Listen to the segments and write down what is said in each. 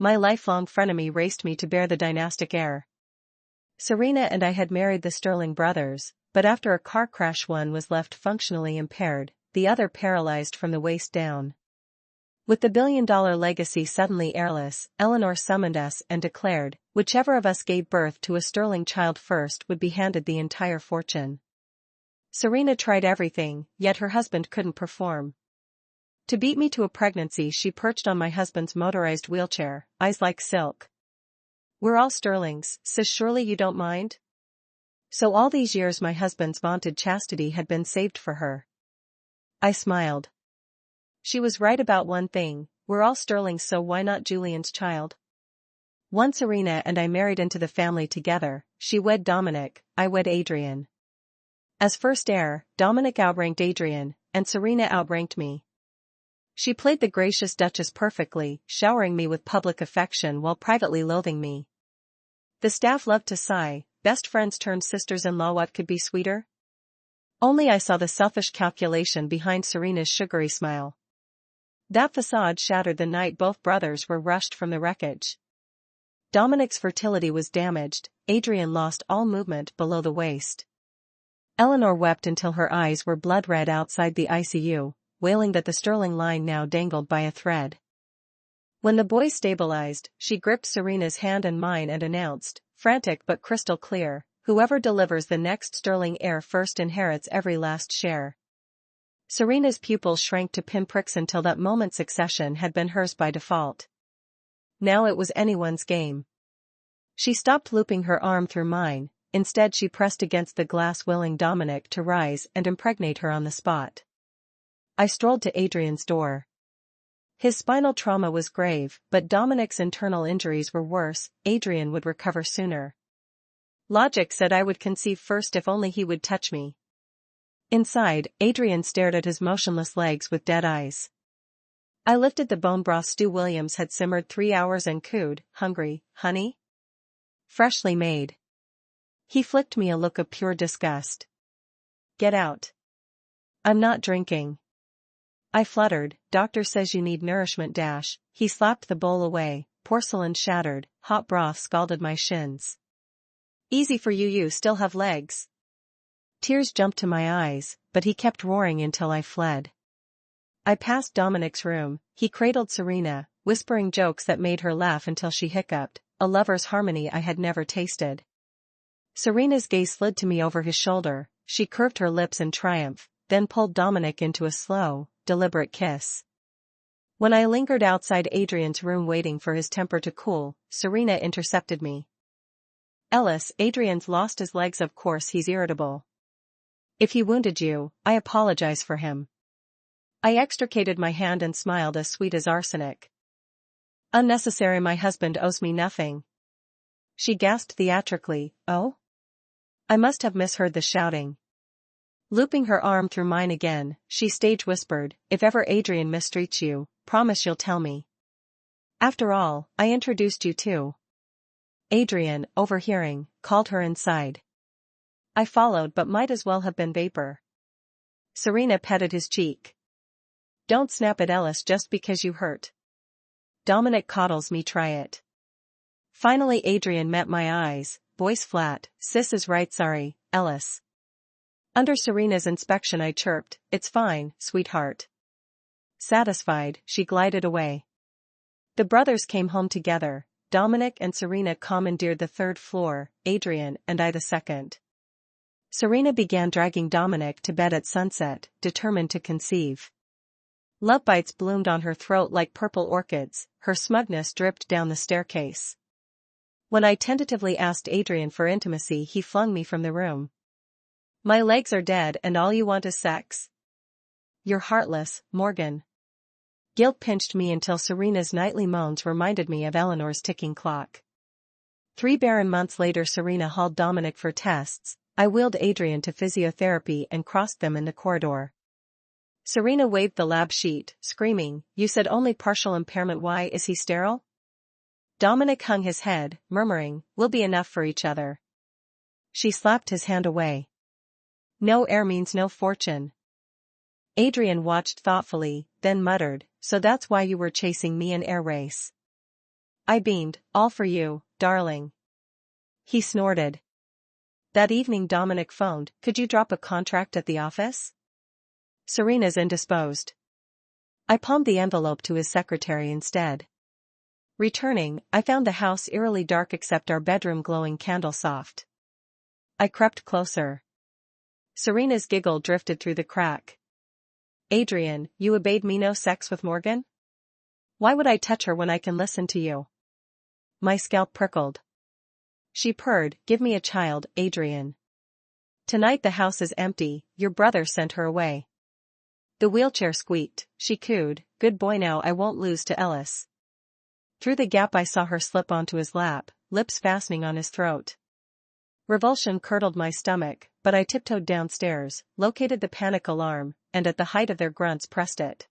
my lifelong frenemy raced me to bear the dynastic heir. Serena and I had married the Sterling brothers, but after a car crash one was left functionally impaired, the other paralyzed from the waist down. With the billion-dollar legacy suddenly heirless, Eleanor summoned us and declared, whichever of us gave birth to a Sterling child first would be handed the entire fortune. Serena tried everything, yet her husband couldn't perform. To beat me to a pregnancy, she perched on my husband's motorized wheelchair, eyes like silk. "We're all Sterlings, sis, surely you don't mind?" So all these years my husband's vaunted chastity had been saved for her. I smiled. She was right about one thing, we're all Sterlings, so why not Julian's child? Once Serena and I married into the family together, she wed Dominic, I wed Adrian. As first heir, Dominic outranked Adrian, and Serena outranked me. She played the gracious Duchess perfectly, showering me with public affection while privately loathing me. The staff loved to sigh, best friends turned sisters-in-law, what could be sweeter? Only I saw the selfish calculation behind Serena's sugary smile. That facade shattered the night both brothers were rushed from the wreckage. Dominic's fertility was damaged, Adrian lost all movement below the waist. Eleanor wept until her eyes were blood red outside the ICU, wailing that the Sterling line now dangled by a thread. When the boys stabilized, she gripped Serena's hand and mine and announced, frantic but crystal clear, "Whoever delivers the next Sterling heir first inherits every last share." Serena's pupils shrank to pinpricks until that moment succession had been hers by default. Now it was anyone's game. She stopped looping her arm through mine, instead she pressed against the glass, willing Dominic to rise and impregnate her on the spot. I strolled to Adrian's door. His spinal trauma was grave, but Dominic's internal injuries were worse. Adrian would recover sooner. Logic said I would conceive first if only he would touch me. Inside, Adrian stared at his motionless legs with dead eyes. I lifted the bone broth Stu Williams had simmered 3 hours and cooed, "Hungry, honey?" "Freshly made." He flicked me a look of pure disgust. "Get out." "I'm not drinking." I fluttered, "Doctor says you need nourishment." He slapped the bowl away, porcelain shattered, hot broth scalded my shins. "Easy for you, you still have legs." Tears jumped to my eyes, but he kept roaring until I fled. I passed Dominic's room, he cradled Serena, whispering jokes that made her laugh until she hiccuped, a lover's harmony I had never tasted. Serena's gaze slid to me over his shoulder, she curved her lips in triumph, then pulled Dominic into a slow, deliberate kiss. When I lingered outside Adrian's room waiting for his temper to cool, Serena intercepted me. "Ellis, Adrian's lost his legs, of course he's irritable. If he wounded you, I apologize for him." I extricated my hand and smiled as sweet as arsenic. "Unnecessary, my husband owes me nothing." She gasped theatrically, "Oh?" I must have misheard the shouting. Looping her arm through mine again, she stage whispered, "If ever Adrian mistreats you, promise you'll tell me. After all, I introduced you to." Adrian, overhearing, called her inside. I followed, but might as well have been vapor. Serena petted his cheek. "Don't snap at Ellis just because you hurt. Dominic coddles me, try it." Finally Adrian met my eyes, voice flat, "Sis is right, sorry, Ellis." Under Serena's inspection I chirped, "It's fine, sweetheart." Satisfied, she glided away. The brothers came home together. Dominic and Serena commandeered the 3rd floor, Adrian and I the 2nd. Serena began dragging Dominic to bed at sunset, determined to conceive. Love bites bloomed on her throat like purple orchids, her smugness dripped down the staircase. When I tentatively asked Adrian for intimacy, he flung me from the room. "My legs are dead and all you want is sex? You're heartless, Morgan." Guilt pinched me until Serena's nightly moans reminded me of Eleanor's ticking clock. 3 barren months later Serena hauled Dominic for tests, I wheeled Adrian to physiotherapy and crossed them in the corridor. Serena waved the lab sheet, screaming, "You said only partial impairment, why is he sterile?" Dominic hung his head, murmuring, "We'll be enough for each other." She slapped his hand away. "No heir means no fortune." Adrian watched thoughtfully, then muttered, "So that's why you were chasing me in air race." I beamed. All for you, darling. He snorted. That evening Dominic phoned. Could you drop a contract at the office? Serena's indisposed. I palmed the envelope to his secretary instead. Returning, I found the house eerily dark except our bedroom glowing candle soft. I crept closer. Serena's giggle drifted through the crack. Adrian, you obeyed me. No sex with Morgan? Why would I touch her when I can listen to you? My scalp prickled. She purred, give me a child, Adrian. Tonight the house is empty, your brother sent her away. The wheelchair squeaked, she cooed, good boy now I won't lose to Ellis. Through the gap I saw her slip onto his lap, lips fastening on his throat. Revulsion curdled my stomach, but I tiptoed downstairs, located the panic alarm, and at the height of their grunts pressed it.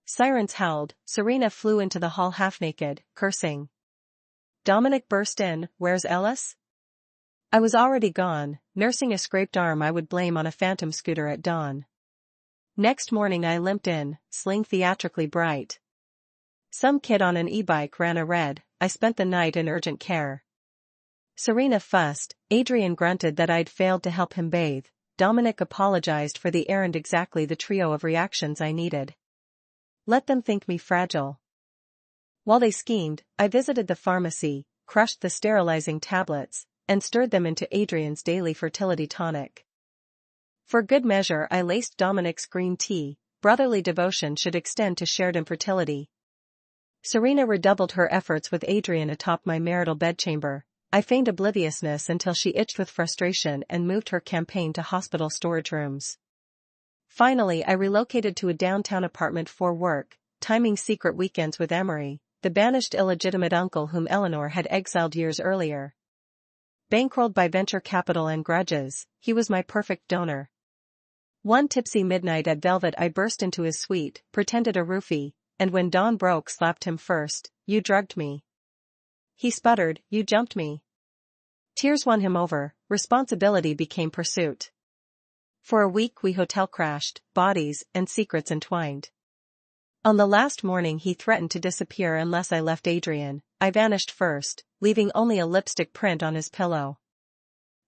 Sirens howled, Serena flew into the hall half-naked, cursing. Dominic burst in, where's Ellis? I was already gone, nursing a scraped arm I would blame on a phantom scooter at dawn. Next morning I limped in, sling theatrically bright. Some kid on an e-bike ran a red, I spent the night in urgent care. Serena fussed, Adrian grunted that I'd failed to help him bathe, Dominic apologized for the errand, exactly the trio of reactions I needed. Let them think me fragile. While they schemed, I visited the pharmacy, crushed the sterilizing tablets, and stirred them into Adrian's daily fertility tonic. For good measure I laced Dominic's green tea, brotherly devotion should extend to shared infertility. Serena redoubled her efforts with Adrian atop my marital bedchamber. I feigned obliviousness until she itched with frustration and moved her campaign to hospital storage rooms. Finally I relocated to a downtown apartment for work, timing secret weekends with Emery, the banished illegitimate uncle whom Eleanor had exiled years earlier. Bankrolled by venture capital and grudges, he was my perfect donor. One tipsy midnight at Velvet I burst into his suite, pretended a roofie, and when dawn broke slapped him first, you drugged me. He sputtered, you jumped me. Tears won him over, responsibility became pursuit. For a week we hotel crashed, bodies and secrets entwined. On the last morning he threatened to disappear unless I left Adrian. I vanished first, leaving only a lipstick print on his pillow.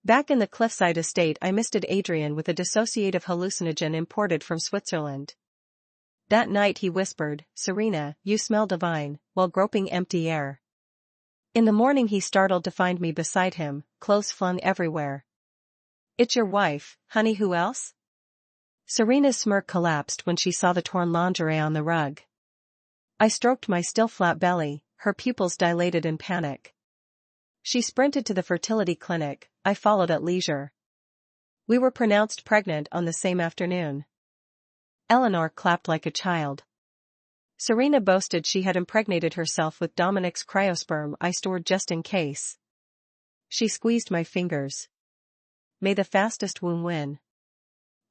Back in the cliffside estate I misted Adrian with a dissociative hallucinogen imported from Switzerland. That night he whispered, Serena, you smell divine, while groping empty air. In the morning he startled to find me beside him, clothes flung everywhere. It's your wife, honey, who else? Serena's smirk collapsed when she saw the torn lingerie on the rug. I stroked my still flat belly, her pupils dilated in panic. She sprinted to the fertility clinic, I followed at leisure. We were pronounced pregnant on the same afternoon. Eleanor clapped like a child. Serena boasted she had impregnated herself with Dominic's cryosperm I stored just in case. She squeezed my fingers. May the fastest womb win.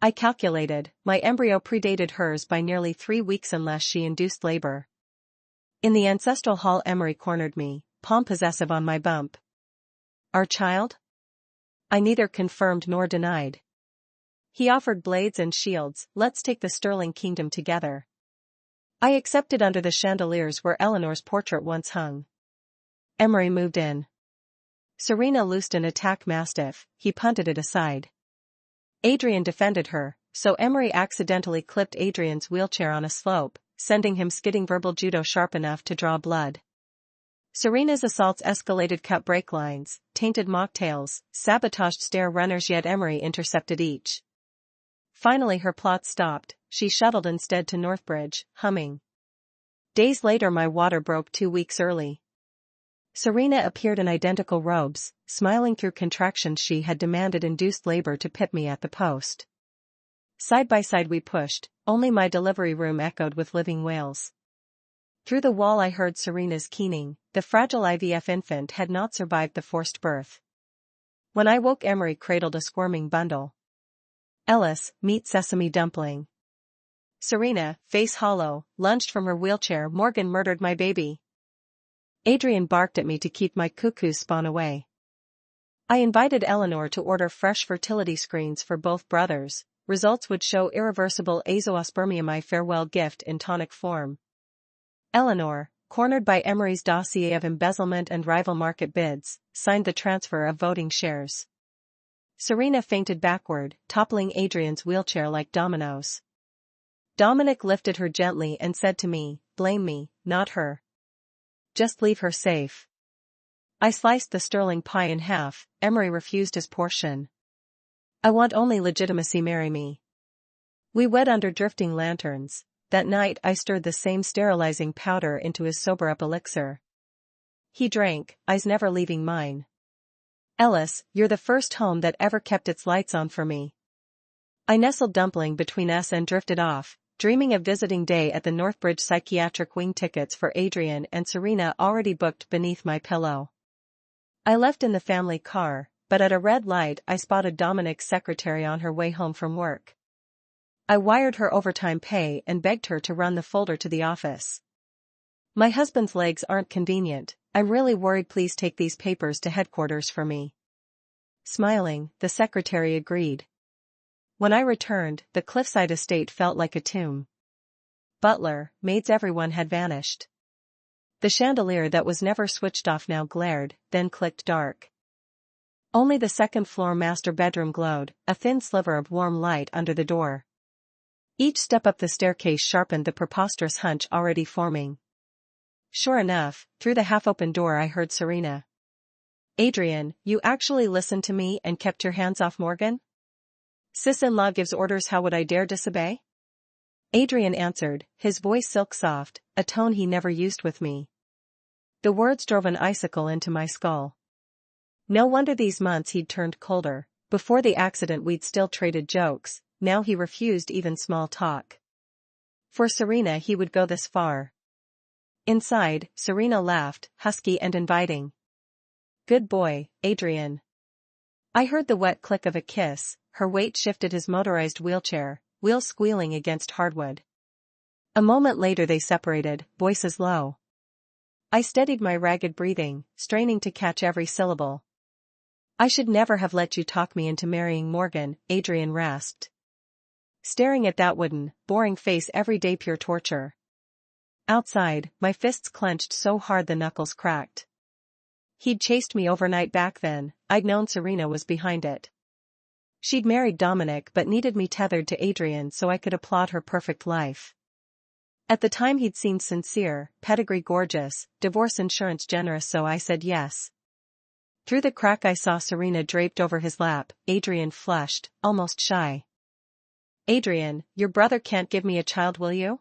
I calculated, my embryo predated hers by nearly 3 weeks unless she induced labor. In the ancestral hall Emery cornered me, palm possessive on my bump. Our child? I neither confirmed nor denied. He offered blades and shields, let's take the Sterling Kingdom together. I accepted under the chandeliers where Eleanor's portrait once hung. Emery moved in. Serena loosed an attack mastiff, he punted it aside. Adrian defended her, so Emery accidentally clipped Adrian's wheelchair on a slope, sending him skidding verbal judo sharp enough to draw blood. Serena's assaults escalated cut brake lines, tainted mocktails, sabotaged stair runners, yet Emery intercepted each. Finally her plots stopped, she shuttled instead to Northbridge, humming. Days later my water broke 2 weeks early. Serena appeared in identical robes, smiling through contractions she had demanded induced labor to pit me at the post. Side by side we pushed, only my delivery room echoed with living wails. Through the wall I heard Serena's keening, the fragile IVF infant had not survived the forced birth. When I woke Emery cradled a squirming bundle. Ellis, meat sesame dumpling. Serena, face hollow, lunged from her wheelchair. Morgan murdered my baby. Adrian barked at me to keep my cuckoo spawn away. I invited Eleanor to order fresh fertility screens for both brothers. Results would show irreversible azoospermia, my farewell gift in tonic form. Eleanor, cornered by Emery's dossier of embezzlement and rival market bids, signed the transfer of voting shares. Serena fainted backward, toppling Adrian's wheelchair like dominoes. Dominic lifted her gently and said to me, "Blame me, not her. Just leave her safe." I sliced the sterling pie in half. Emery refused his portion. "I want only legitimacy, marry me." We wed under drifting lanterns. That night I stirred the same sterilizing powder into his sober-up elixir. He drank, eyes never leaving mine. "Ellis, you're the first home that ever kept its lights on for me." I nestled dumpling between us and drifted off, dreaming of visiting day at the Northbridge Psychiatric Wing. Tickets for Adrian and Serena already booked beneath my pillow. I left in the family car, but at a red light I spotted Dominic's secretary on her way home from work. I wired her overtime pay and begged her to run the folder to the office. "My husband's legs aren't convenient, I'm really worried, please take these papers to headquarters for me." Smiling, the secretary agreed. When I returned, the cliffside estate felt like a tomb. Butler, maids, everyone had vanished. The chandelier that was never switched off now glared, then clicked dark. Only the second-floor master bedroom glowed, a thin sliver of warm light under the door. Each step up the staircase sharpened the preposterous hunch already forming. Sure enough, through the half-open door I heard Serena. "Adrian, you actually listened to me and kept your hands off Morgan? Sis-in-law gives orders, how would I dare disobey?" Adrian answered, his voice silk-soft, a tone he never used with me. The words drove an icicle into my skull. No wonder these months he'd turned colder. Before the accident we'd still traded jokes, now he refused even small talk. For Serena he would go this far. Inside, Serena laughed, husky and inviting. "Good boy, Adrian." I heard the wet click of a kiss. Her weight shifted his motorized wheelchair, wheels squealing against hardwood. A moment later they separated, voices low. I steadied my ragged breathing, straining to catch every syllable. "I should never have let you talk me into marrying Morgan," Adrian rasped. Staring at that wooden, boring face every day, pure torture. Outside, my fists clenched so hard the knuckles cracked. He'd chased me overnight back then. I'd known Serena was behind it. She'd married Dominic but needed me tethered to Adrian so I could applaud her perfect life. At the time he'd seemed sincere, pedigree gorgeous, divorce insurance generous, so I said yes. Through the crack I saw Serena draped over his lap. Adrian flushed, almost shy. "Adrian, your brother can't give me a child, will you?"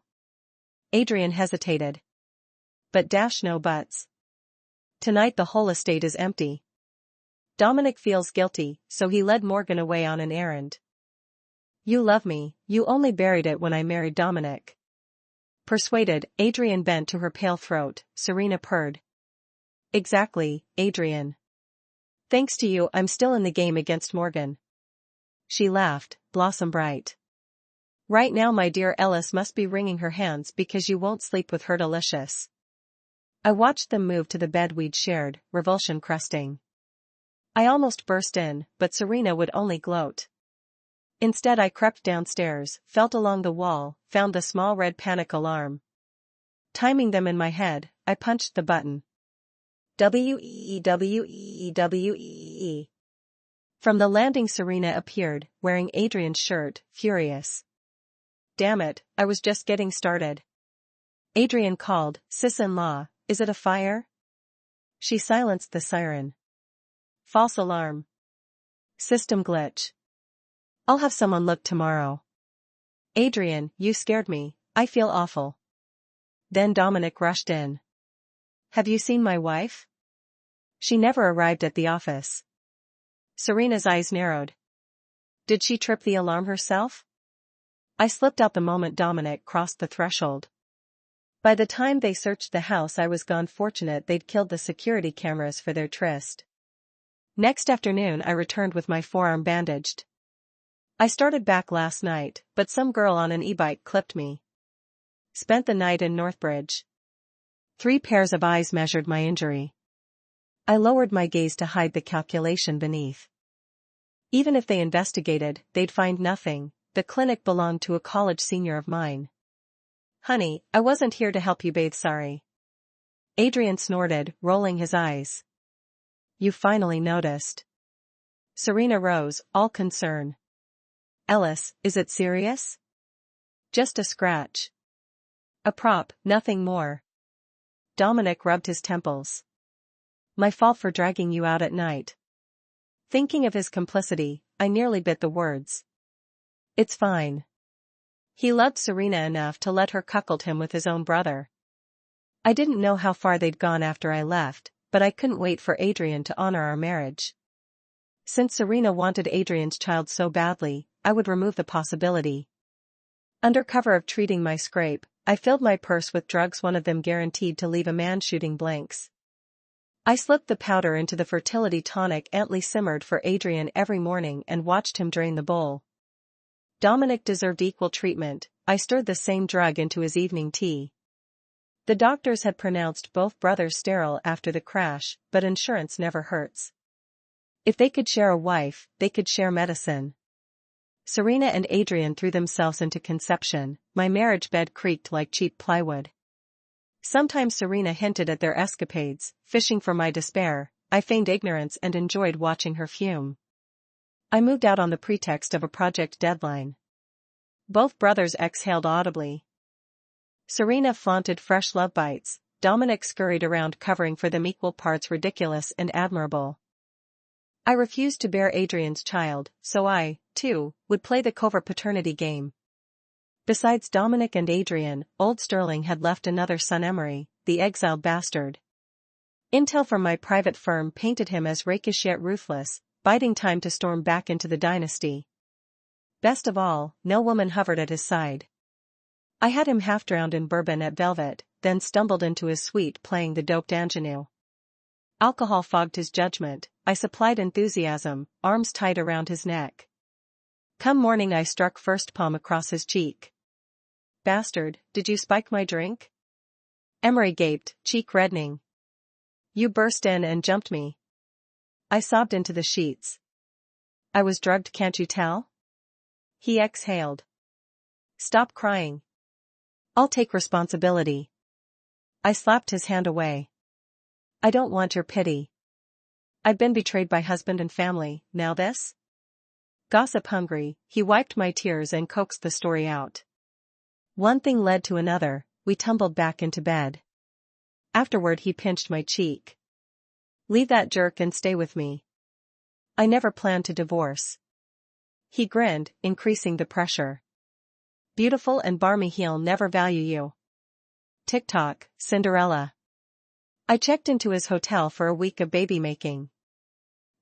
Adrian hesitated. "But dash no buts. Tonight the whole estate is empty. Dominic feels guilty, so he led Morgan away on an errand." "You love me, you only buried it when I married Dominic." Persuaded, Adrian bent to her pale throat. Serena purred. "Exactly, Adrian. Thanks to you I'm still in the game against Morgan." She laughed, blossom bright. "Right now my dear Ellis must be wringing her hands because you won't sleep with her, delicious." I watched them move to the bed we'd shared, revulsion cresting. I almost burst in, but Serena would only gloat. Instead I crept downstairs, felt along the wall, found the small red panic alarm. Timing them in my head, I punched the button. WEEWEEWEE. From the landing Serena appeared, wearing Adrian's shirt, furious. "Damn it, I was just getting started." Adrian called, "Sis-in-law, is it a fire?" She silenced the siren. "False alarm. System glitch. I'll have someone look tomorrow." "Adrian, you scared me, I feel awful." Then Dominic rushed in. "Have you seen my wife?" "She never arrived at the office." Serena's eyes narrowed. "Did she trip the alarm herself?" I slipped out the moment Dominic crossed the threshold. By the time they searched the house I was gone. Fortunate they'd killed the security cameras for their tryst. Next afternoon I returned with my forearm bandaged. "I started back last night, but some girl on an e-bike clipped me. Spent the night in Northbridge." 3 pairs of eyes measured my injury. I lowered my gaze to hide the calculation beneath. Even if they investigated, they'd find nothing. The clinic belonged to a college senior of mine. "Honey, I wasn't here to help you bathe, sorry." Adrian snorted, rolling his eyes. You finally noticed. Serena rose, all concern. Ellis, is it serious? Just a scratch. A prop, nothing more. Dominic rubbed his temples. My fault for dragging you out at night. Thinking of his complicity, I nearly bit the words. It's fine. He loved Serena enough to let her cuckold him with his own brother. I didn't know how far they'd gone after I left, but I couldn't wait for Adrian to honor our marriage. Since Serena wanted Adrian's child so badly, I would remove the possibility. Under cover of treating my scrape, I filled my purse with drugs, one of them guaranteed to leave a man shooting blanks. I slipped the powder into the fertility tonic Aunt Lee simmered for Adrian every morning and watched him drain the bowl. Dominic deserved equal treatment. I stirred the same drug into his evening tea. The doctors had pronounced both brothers sterile after the crash, but insurance never hurts. If they could share a wife, they could share medicine. Serena and Adrian threw themselves into conception. My marriage bed creaked like cheap plywood. Sometimes Serena hinted at their escapades, fishing for my despair. I feigned ignorance and enjoyed watching her fume. I moved out on the pretext of a project deadline. Both brothers exhaled audibly. Serena flaunted fresh love bites. Dominic scurried around covering for them equal parts ridiculous and admirable. I refused to bear Adrian's child, so I, too, would play the covert paternity game. Besides Dominic and Adrian, old Sterling had left another son, Emery, the exiled bastard. Intel from my private firm painted him as rakish yet ruthless, biding time to storm back into the dynasty. Best of all, no woman hovered at his side. I had him half drowned in bourbon at Velvet, then stumbled into his suite playing the doped ingenue. Alcohol fogged his judgment. I supplied enthusiasm, arms tight around his neck. Come morning I struck first palm across his cheek. Bastard, did you spike my drink? Emery gaped, cheek reddening. You burst in and jumped me. I sobbed into the sheets. I was drugged, can't you tell? He exhaled. Stop crying. I'll take responsibility. I slapped his hand away. I don't want your pity. I've been betrayed by husband and family, now this? Gossip hungry, he wiped my tears and coaxed the story out. One thing led to another, we tumbled back into bed. Afterward he pinched my cheek. Leave that jerk and stay with me. I never planned to divorce. He grinned, increasing the pressure. Beautiful and barmy, he'll never value you. Tick-tock, Cinderella. I checked into his hotel for a week of baby making.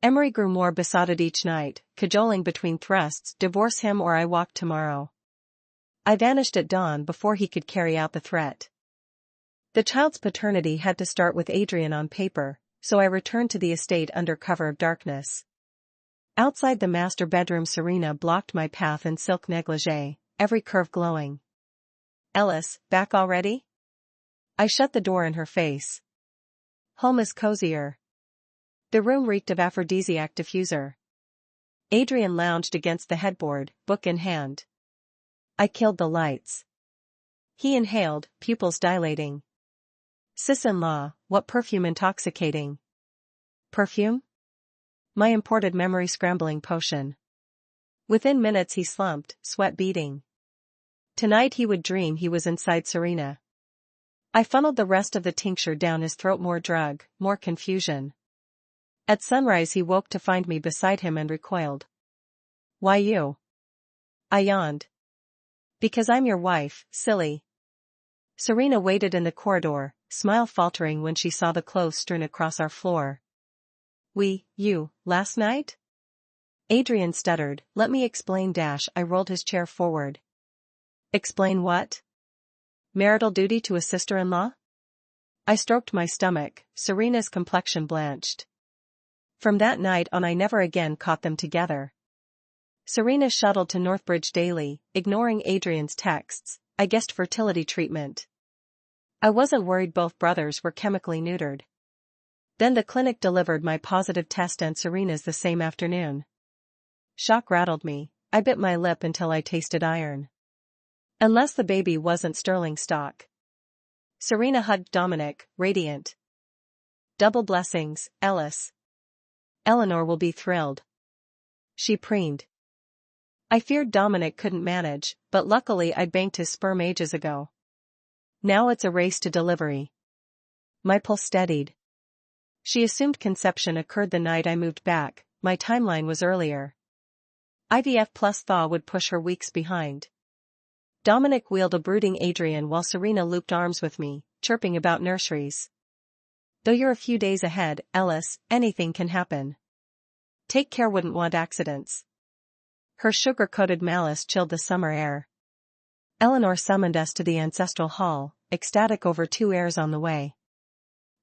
Emery grew more besotted each night, cajoling between thrusts, divorce him or I walk tomorrow. I vanished at dawn before he could carry out the threat. The child's paternity had to start with Adrian on paper, so I returned to the estate under cover of darkness. Outside the master bedroom, Serena blocked my path in silk negligee, every curve glowing. Ellis, back already? I shut the door in her face. Home is cozier. The room reeked of aphrodisiac diffuser. Adrian lounged against the headboard, book in hand. I killed the lights. He inhaled, pupils dilating. Sis-in-law, what perfume intoxicating. Perfume? My imported memory scrambling potion. Within minutes he slumped, sweat beading. Tonight he would dream he was inside Serena. I funneled the rest of the tincture down his throat, more drug, more confusion. At sunrise he woke to find me beside him and recoiled. Why you? I yawned. Because I'm your wife, silly. Serena waited in the corridor, smile faltering when she saw the clothes strewn across our floor. You, last night? Adrian stuttered, let me explain. I rolled his chair forward. Explain what? Marital duty to a sister-in-law? I stroked my stomach, Serena's complexion blanched. From that night on I never again caught them together. Serena shuttled to Northbridge daily, ignoring Adrian's texts. I guessed fertility treatment. I wasn't worried, both brothers were chemically neutered. Then the clinic delivered my positive test and Serena's the same afternoon. Shock rattled me. I bit my lip until I tasted iron. Unless the baby wasn't sterling stock. Serena hugged Dominic, radiant. Double blessings, Ellis. Eleanor will be thrilled. She preened. I feared Dominic couldn't manage, but luckily I'd banked his sperm ages ago. Now it's a race to delivery. My pulse steadied. She assumed conception occurred the night I moved back, my timeline was earlier. IVF plus thaw would push her weeks behind. Dominic wheeled a brooding Adrian while Serena looped arms with me, chirping about nurseries. Though you're a few days ahead, Ellis, anything can happen. Take care, wouldn't want accidents. Her sugar-coated malice chilled the summer air. Eleanor summoned us to the ancestral hall, ecstatic over 2 heirs on the way.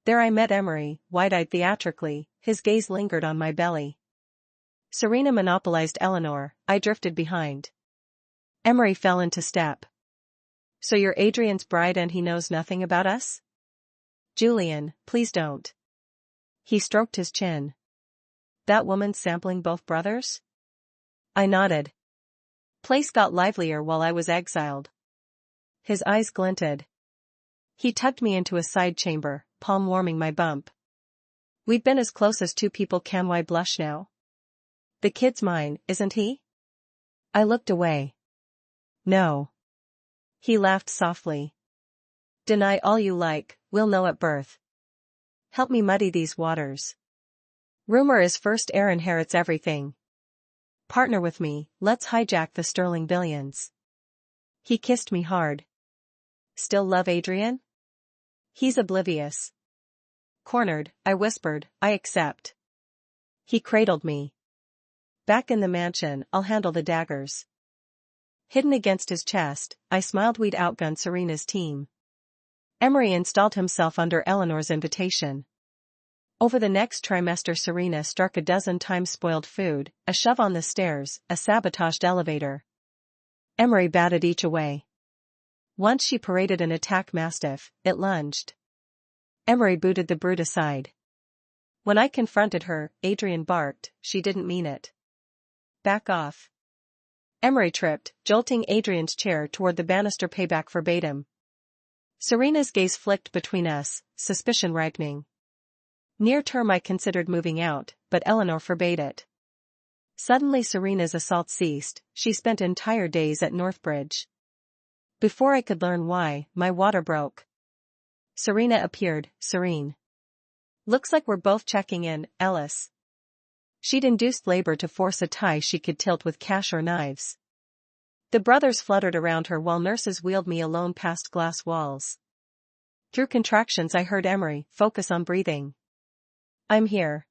There I met Emery, wide-eyed theatrically, his gaze lingered on my belly. Serena monopolized Eleanor, I drifted behind. Emery fell into step. So you're Adrian's bride and he knows nothing about us? Julian, please don't. He stroked his chin. That woman sampling both brothers? I nodded. Place got livelier while I was exiled. His eyes glinted. He tugged me into a side chamber, palm warming my bump. We've been as close as 2 people can. Why blush now? The kid's mine, isn't he? I looked away. No. He laughed softly. Deny all you like, we'll know at birth. Help me muddy these waters. Rumor is first heir inherits everything. Partner with me, let's hijack the sterling billions. He kissed me hard. Still love Adrian? He's oblivious. Cornered, I whispered, I accept. He cradled me. Back in the mansion, I'll handle the daggers. Hidden against his chest, I smiled. We'd outgunned Serena's team. Emery installed himself under Eleanor's invitation. Over the next trimester Serena struck a dozen times spoiled food, a shove on the stairs, a sabotaged elevator. Emery batted each away. Once she paraded an attack mastiff, it lunged. Emery booted the brute aside. When I confronted her, Adrian barked, she didn't mean it. Back off. Emery tripped, jolting Adrian's chair toward the banister. Payback verbatim. Serena's gaze flicked between us, suspicion ripening. Near term I considered moving out, but Eleanor forbade it. Suddenly Serena's assault ceased, she spent entire days at Northbridge. Before I could learn why, my water broke. Serena appeared, serene. Looks like we're both checking in, Ellis. She'd induced labor to force a tie she could tilt with cash or knives. The brothers fluttered around her while nurses wheeled me alone past glass walls. Through contractions I heard Emery, focus on breathing. I'm here.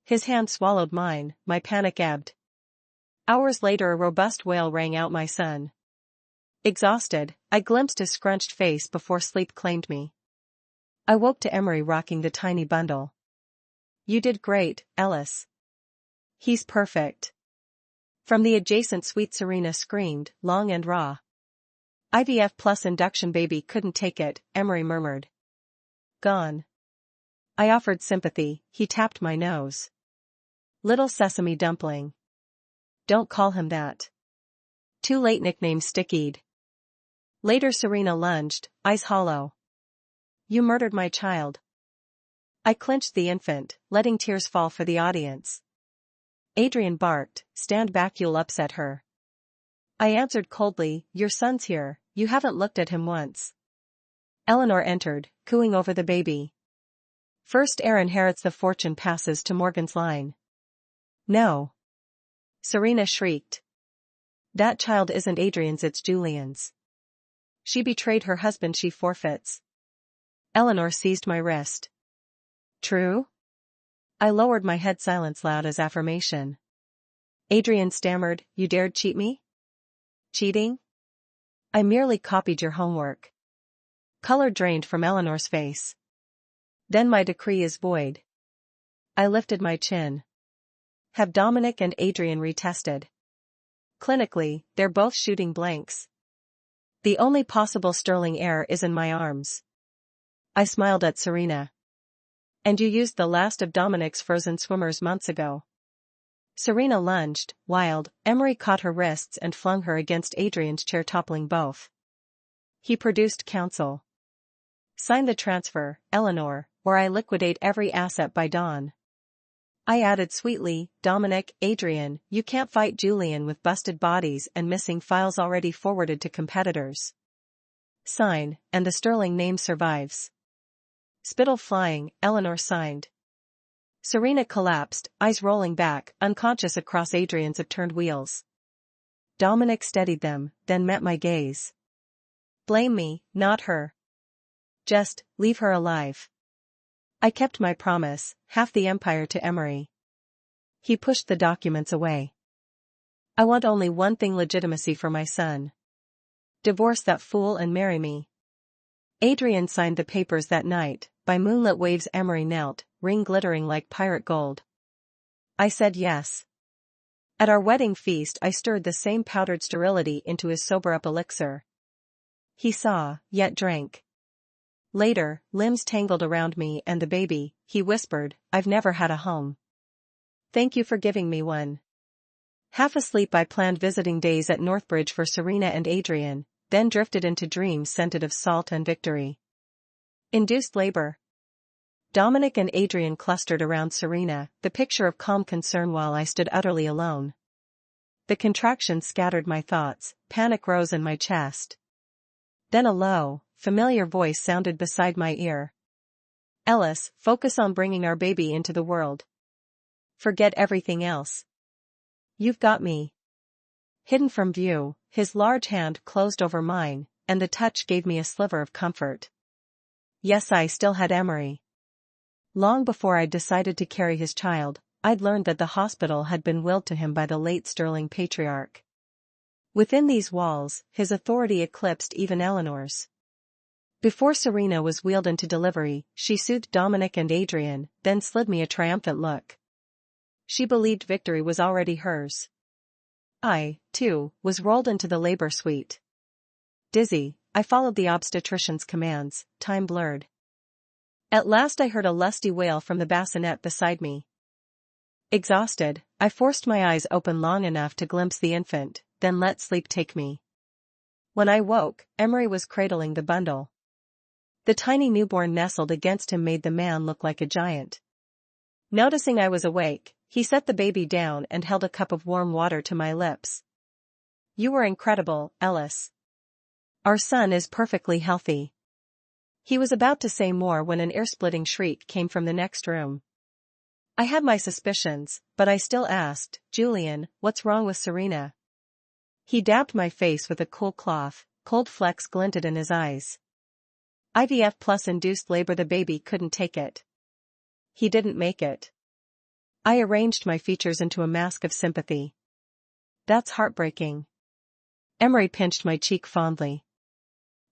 His hand swallowed mine, my panic ebbed. Hours later a robust wail rang out. My son. Exhausted, I glimpsed his scrunched face before sleep claimed me. I woke to Emery rocking the tiny bundle. You did great, Ellis. He's perfect. From the adjacent suite Serena screamed, long and raw. IVF plus induction baby couldn't take it, Emery murmured. Gone. I offered sympathy, he tapped my nose. Little sesame dumpling. Don't call him that. Too late, nickname stickied. Later Serena lunged, eyes hollow. You murdered my child. I clinched the infant, letting tears fall for the audience. Adrian barked, stand back, you'll upset her. I answered coldly, your son's here, you haven't looked at him once. Eleanor entered, cooing over the baby. First heir inherits, the fortune passes to Morgan's line. No. Serena shrieked. That child isn't Adrian's, it's Julian's. She betrayed her husband, she forfeits. Eleanor seized my wrist. True? I lowered my head, silence loud as affirmation. Adrian stammered, you dared cheat me? Cheating? I merely copied your homework. Color drained from Eleanor's face. Then my decree is void. I lifted my chin. Have Dominic and Adrian retested. Clinically, they're both shooting blanks. The only possible sterling heir is in my arms. I smiled at Serena. And you used the last of Dominic's frozen swimmers months ago. Serena lunged, wild, Emery caught her wrists and flung her against Adrian's chair, toppling both. He produced counsel. Sign the transfer, Eleanor, or I liquidate every asset by dawn. I added sweetly, Dominic, Adrian, you can't fight Julian with busted bodies and missing files already forwarded to competitors. Sign, and the sterling name survives. Spittle flying, Eleanor signed. Serena collapsed, eyes rolling back, unconscious across Adrian's upturned wheels. Dominic steadied them, then met my gaze. Blame me, not her. Just, leave her alive. I kept my promise, half the empire to Emery. He pushed the documents away. I want only one thing: legitimacy for my son. Divorce that fool and marry me. Adrian signed the papers that night. By moonlit waves Emery knelt, ring glittering like pirate gold. I said yes. At our wedding feast I stirred the same powdered sterility into his sober-up elixir. He saw, yet drank. Later, limbs tangled around me and the baby, he whispered, I've never had a home. Thank you for giving me one. Half asleep I planned visiting days at Northbridge for Serena and Adrian, then drifted into dreams scented of salt and victory. Induced labor. Dominic and Adrian clustered around Serena, the picture of calm concern while I stood utterly alone. The contractions scattered my thoughts, panic rose in my chest. Then a low, familiar voice sounded beside my ear. Ellis, focus on bringing our baby into the world. Forget everything else. You've got me. Hidden from view, his large hand closed over mine, and the touch gave me a sliver of comfort. Yes, I still had Emery. Long before I'd decided to carry his child, I'd learned that the hospital had been willed to him by the late Sterling patriarch. Within these walls, his authority eclipsed even Eleanor's. Before Serena was wheeled into delivery, she soothed Dominic and Adrian, then slid me a triumphant look. She believed victory was already hers. I, too, was rolled into the labor suite. Dizzy, I followed the obstetrician's commands, time blurred. At last I heard a lusty wail from the bassinet beside me. Exhausted, I forced my eyes open long enough to glimpse the infant, then let sleep take me. When I woke, Emery was cradling the bundle. The tiny newborn nestled against him made the man look like a giant. Noticing I was awake, he set the baby down and held a cup of warm water to my lips. You were incredible, Ellis. Our son is perfectly healthy. He was about to say more when an ear-splitting shriek came from the next room. I had my suspicions, but I still asked, Julian, what's wrong with Serena? He dabbed my face with a cool cloth, cold flecks glinted in his eyes. IVF plus induced labor, the baby couldn't take it. He didn't make it. I arranged my features into a mask of sympathy. That's heartbreaking. Emery pinched my cheek fondly.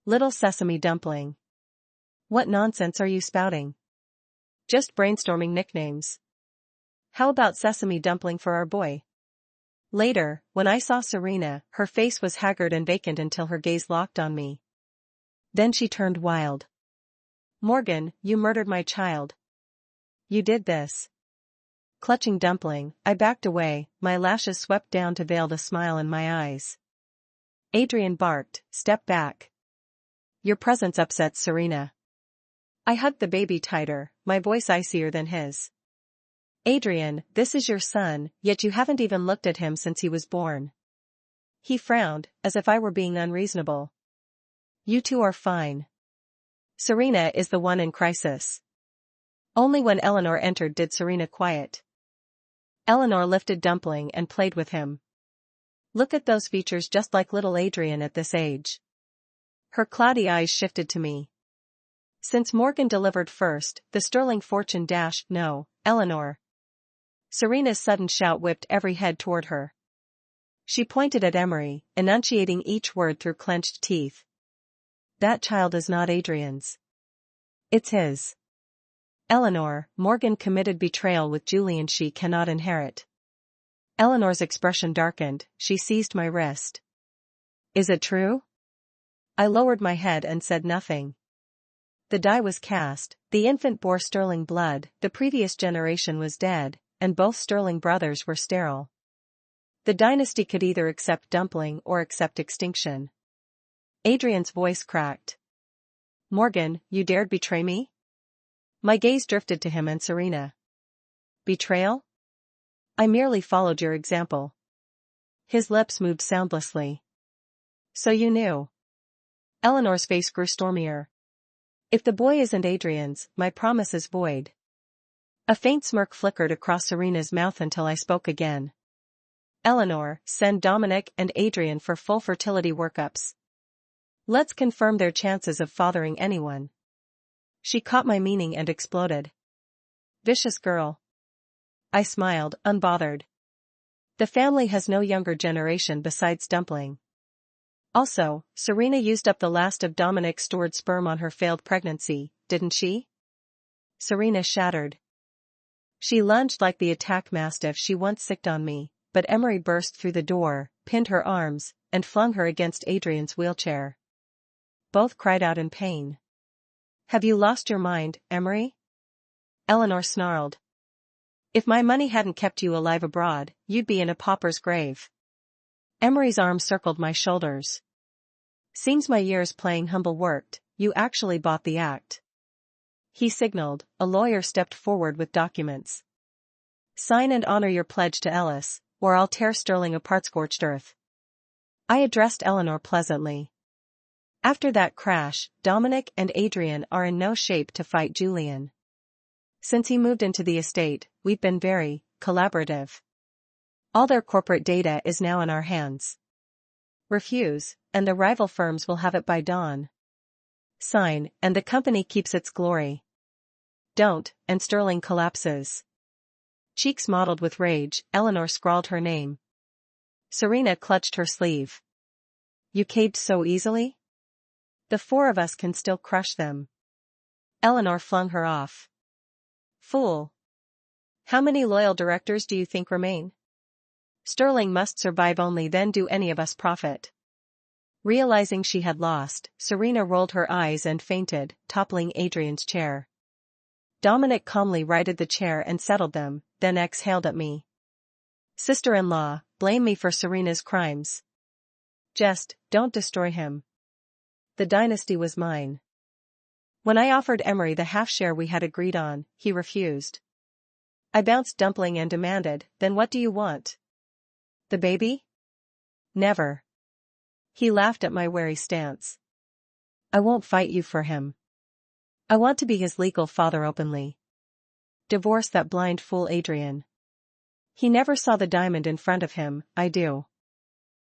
Little sesame dumpling. What nonsense are you spouting? Just brainstorming nicknames. How about sesame dumpling for our boy? Later, when I saw Serena, her face was haggard and vacant until her gaze locked on me. Then she turned wild. Morgan, you murdered my child. You did this. Clutching dumpling, I backed away, my lashes swept down to veil the smile in my eyes. Adrian barked, step back. Your presence upsets Serena. I hugged the baby tighter, my voice icier than his. Adrian, this is your son, yet you haven't even looked at him since he was born. He frowned, as if I were being unreasonable. You two are fine. Serena is the one in crisis. Only when Eleanor entered did Serena quiet. Eleanor lifted Dumpling and played with him. Look at those features, just like little Adrian at this age. Her cloudy eyes shifted to me. Since Morgan delivered first, the sterling fortune dashed. No, Eleanor. Serena's sudden shout whipped every head toward her. She pointed at Emery, enunciating each word through clenched teeth. That child is not Adrian's. It's his. Eleanor, Morgan committed betrayal with Julian. She cannot inherit. Eleanor's expression darkened, she seized my wrist. Is it true? I lowered my head and said nothing. The die was cast, the infant bore sterling blood, the previous generation was dead, and both sterling brothers were sterile. The dynasty could either accept Dumpling or accept extinction. Adrian's voice cracked. Morgan, you dared betray me? My gaze drifted to him and Serena. Betrayal? I merely followed your example. His lips moved soundlessly. So you knew. Eleanor's face grew stormier. If the boy isn't Adrian's, my promise is void. A faint smirk flickered across Serena's mouth until I spoke again. Eleanor, send Dominic and Adrian for full fertility workups. Let's confirm their chances of fathering anyone. She caught my meaning and exploded. Vicious girl. I smiled, unbothered. The family has no younger generation besides Dumpling. Also, Serena used up the last of Dominic's stored sperm on her failed pregnancy, didn't she? Serena shattered. She lunged like the attack mastiff she once sicked on me, but Emery burst through the door, pinned her arms, and flung her against Adrian's wheelchair. Both cried out in pain. Have you lost your mind, Emery? Eleanor snarled. If my money hadn't kept you alive abroad, you'd be in a pauper's grave. Emery's arm circled my shoulders. Seems my years playing humble worked, you actually bought the act. He signaled, a lawyer stepped forward with documents. Sign and honor your pledge to Ellis, or I'll tear Sterling apart scorched earth. I addressed Eleanor pleasantly. After that crash, Dominic and Adrian are in no shape to fight Julian. Since he moved into the estate, we've been very collaborative. All their corporate data is now in our hands. Refuse, and the rival firms will have it by dawn. Sign, and the company keeps its glory. Don't, and Sterling collapses. Cheeks mottled with rage, Eleanor scrawled her name. Serena clutched her sleeve. You caved so easily? The four of us can still crush them. Eleanor flung her off. Fool. How many loyal directors do you think remain? Sterling must survive, only then do any of us profit. Realizing she had lost, Serena rolled her eyes and fainted, toppling Adrian's chair. Dominic calmly righted the chair and settled them, then exhaled at me. Sister-in-law, blame me for Serena's crimes. Just, don't destroy him. The dynasty was mine. When I offered Emery the half-share we had agreed on, he refused. I bounced Dumpling and demanded, then what do you want? The baby? Never. He laughed at my wary stance. I won't fight you for him. I want to be his legal father openly. Divorce that blind fool Adrian. He never saw the diamond in front of him, I do.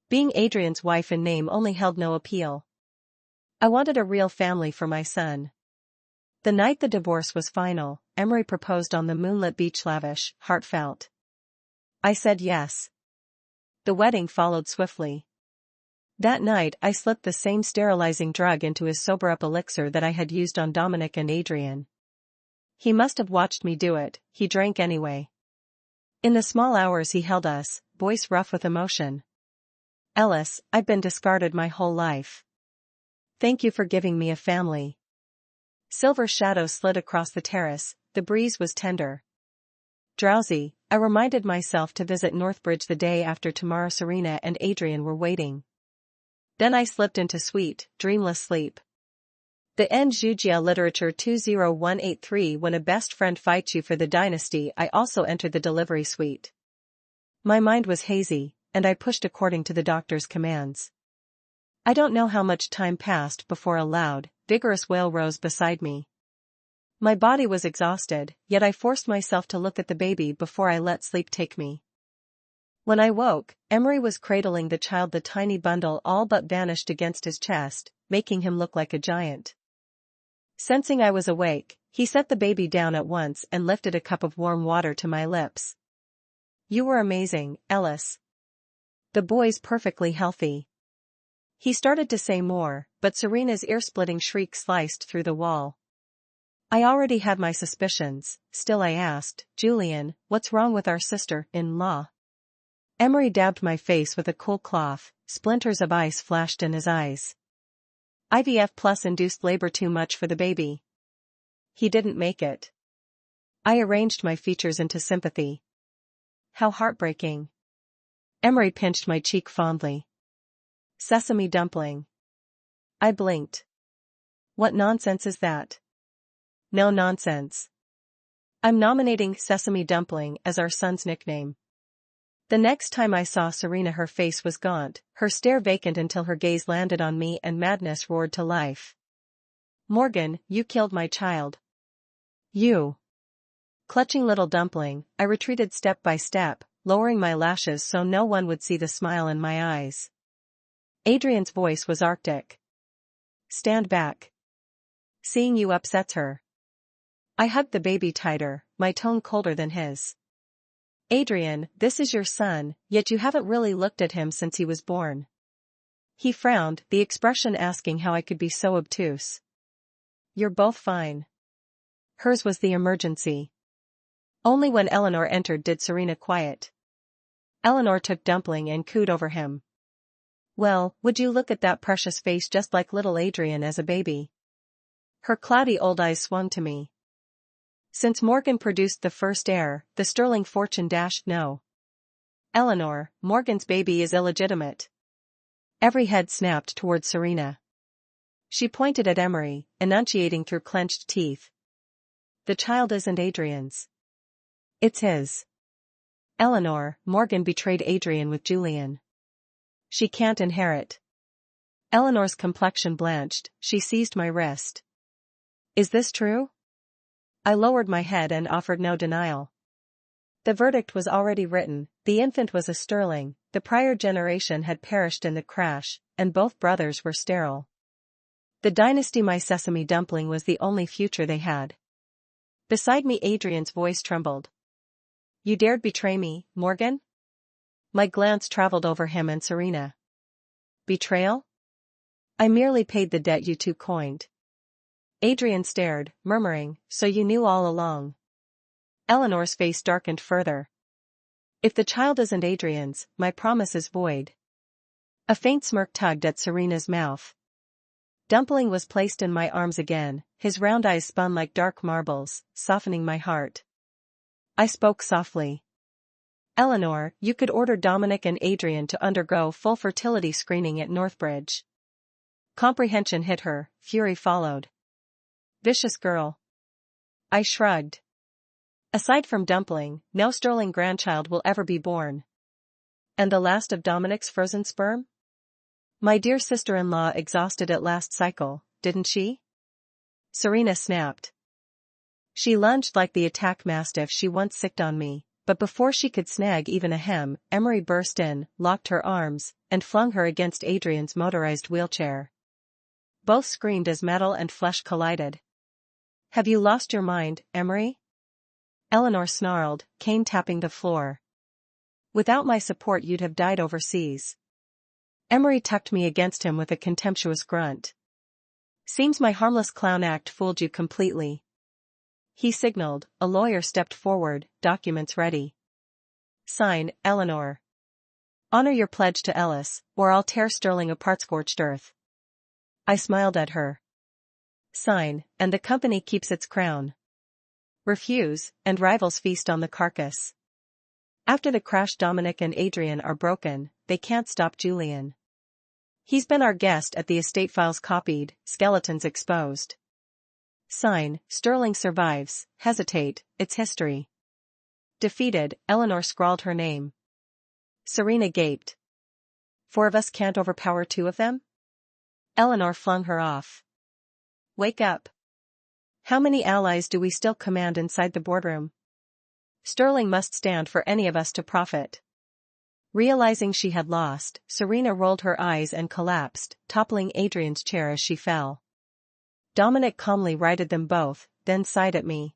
Being Adrian's wife in name only held no appeal. I wanted a real family for my son. The night the divorce was final, Emery proposed on the moonlit beach, lavish, heartfelt. I said yes. The wedding followed swiftly. That night I slipped the same sterilizing drug into his sober-up elixir that I had used on Dominic and Adrian. He must have watched me do it, he drank anyway. In the small hours he held us, voice rough with emotion. Ellis, I've been discarded my whole life. Thank you for giving me a family. Silver shadows slid across the terrace, the breeze was tender. Drowsy, I reminded myself to visit Northbridge the day after tomorrow. Serena and Adrian were waiting. Then I slipped into sweet, dreamless sleep. The N. Jugia Literature 20183. When a best friend fights you for the dynasty. I also entered the delivery suite. My mind was hazy, and I pushed according to the doctor's commands. I don't know how much time passed before a loud, vigorous wail rose beside me. My body was exhausted, yet I forced myself to look at the baby before I let sleep take me. When I woke, Emery was cradling the child. The tiny bundle all but vanished against his chest, making him look like a giant. Sensing I was awake, he set the baby down at once and lifted a cup of warm water to my lips. You were amazing, Ellis. The boy's perfectly healthy. He started to say more, but Serena's ear-splitting shriek sliced through the wall. I already had my suspicions, still I asked, Julian, what's wrong with our sister-in-law? Emery dabbed my face with a cool cloth, splinters of ice flashed in his eyes. IVF plus induced labor, too much for the baby. He didn't make it. I arranged my features into sympathy. How heartbreaking. Emery pinched my cheek fondly. Sesame dumpling. I blinked. What nonsense is that? No nonsense. I'm nominating Sesame Dumpling as our son's nickname. The next time I saw Serena, her face was gaunt, her stare vacant until her gaze landed on me and madness roared to life. Morgan, you killed my child. You. Clutching little Dumpling, I retreated step by step, lowering my lashes so no one would see the smile in my eyes. Adrian's voice was arctic. Stand back. Seeing you upsets her. I hugged the baby tighter, my tone colder than his. Adrian, this is your son, yet you haven't really looked at him since he was born. He frowned, the expression asking how I could be so obtuse. You're both fine. Hers was the emergency. Only when Eleanor entered did Serena quiet. Eleanor took Dumpling and cooed over him. Well, would you look at that precious face just like little Adrian as a baby? Her cloudy old eyes swung to me. Since Morgan produced the first heir, the sterling fortune dashed no. Eleanor, Morgan's baby is illegitimate. Every head snapped toward Serena. She pointed at Emery, enunciating through clenched teeth. The child isn't Adrian's. It's his. Eleanor, Morgan betrayed Adrian with Julian. She can't inherit. Eleanor's complexion blanched, she seized my wrist. Is this true? I lowered my head and offered no denial. The verdict was already written, the infant was a sterling, the prior generation had perished in the crash, and both brothers were sterile. The dynasty my Sesame Dumpling was the only future they had. Beside me Adrian's voice trembled. You dared betray me, Morgan? My glance traveled over him and Serena. Betrayal? I merely paid the debt you two coined. Adrian stared, murmuring, so you knew all along. Eleanor's face darkened further. If the child isn't Adrian's, my promise is void. A faint smirk tugged at Serena's mouth. Dumpling was placed in my arms again, his round eyes spun like dark marbles, softening my heart. I spoke softly. Eleanor, you could order Dominic and Adrian to undergo full fertility screening at Northbridge. Comprehension hit her, fury followed. Vicious girl. I shrugged. Aside from Dumpling, no sterling grandchild will ever be born. And the last of Dominic's frozen sperm? My dear sister-in-law exhausted at last cycle, didn't she? Serena snapped. She lunged like the attack mastiff she once sicked on me, but before she could snag even a hem, Emery burst in, locked her arms, and flung her against Adrian's motorized wheelchair. Both screamed as metal and flesh collided. Have you lost your mind, Emery? Eleanor snarled, cane tapping the floor. Without my support you'd have died overseas. Emery tucked me against him with a contemptuous grunt. Seems my harmless clown act fooled you completely. He signaled, a lawyer stepped forward, documents ready. Sign, Eleanor. Honor your pledge to Ellis, or I'll tear Sterling apart scorched earth. I smiled at her. Sign, and the company keeps its crown. Refuse, and rivals feast on the carcass. After the crash Dominic and Adrian are broken, they can't stop Julian. He's been our guest at the estate files copied, skeletons exposed. Sign, Sterling survives, hesitate, it's history. Defeated, Eleanor scrawled her name. Serena gaped. 4 of us can't overpower 2 of them? Eleanor flung her off. Wake up. How many allies do we still command inside the boardroom? Sterling must stand for any of us to profit. Realizing she had lost, Serena rolled her eyes and collapsed, toppling Adrian's chair as she fell. Dominic calmly righted them both, then sighed at me.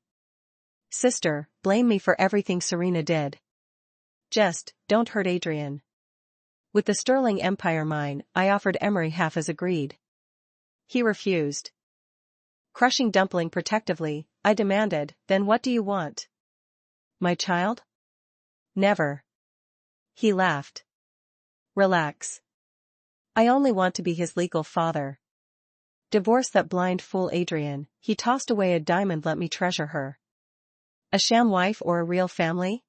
Sister, blame me for everything Serena did. Just, don't hurt Adrian. With the Sterling Empire mine, I offered Emery half as agreed. He refused. Crushing Dumpling protectively, I demanded, then what do you want? My child? Never. He laughed. Relax. I only want to be his legal father. Divorce that blind fool Adrian, he tossed away a diamond, let me treasure her. A sham wife or a real family?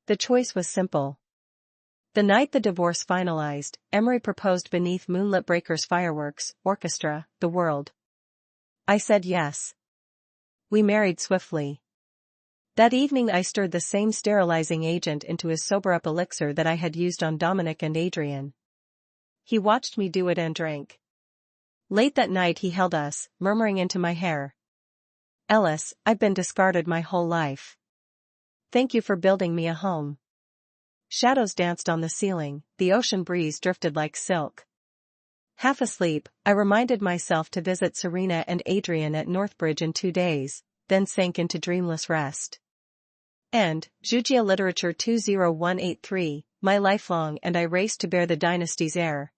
The choice was simple. The night the divorce finalized, Emery proposed beneath moonlit breakers fireworks, orchestra, the world. I said yes. We married swiftly. That evening I stirred the same sterilizing agent into his sober-up elixir that I had used on Dominic and Adrian. He watched me do it and drank. Late that night he held us, murmuring into my hair. "Ellis, I've been discarded my whole life. Thank you for building me a home." Shadows danced on the ceiling, the ocean breeze drifted like silk. Half asleep, I reminded myself to visit Serena and Adrian at Northbridge in 2 days, then sank into dreamless rest. And, Jugia Literature 20183, My Lifelong and I Race to Bear the Dynasty's Heir.